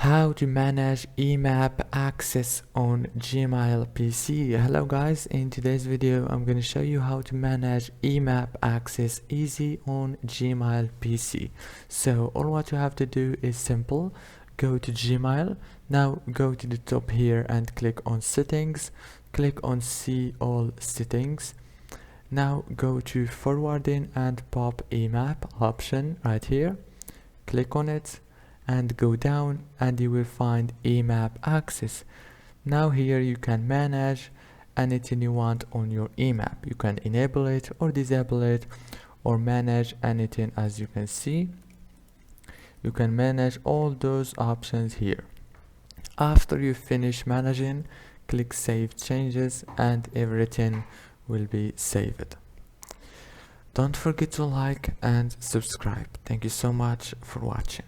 How to manage IMAP access on Gmail PC. Hello guys, in today's video I'm going to show you how to manage IMAP access easy on Gmail PC. So all what you have to do is simple. Go to Gmail. Now go to the top here and click on settings. Click on see all settings. Now go to forwarding and pop IMAP option right here. Click on it and go down and you will find IMAP access. Now here you can manage anything you want on your IMAP. You can enable it or disable it or manage anything. As you can see, you can manage all those options here. After you finish managing, click save changes and everything will be saved. Don't forget to like and subscribe. Thank you so much for watching.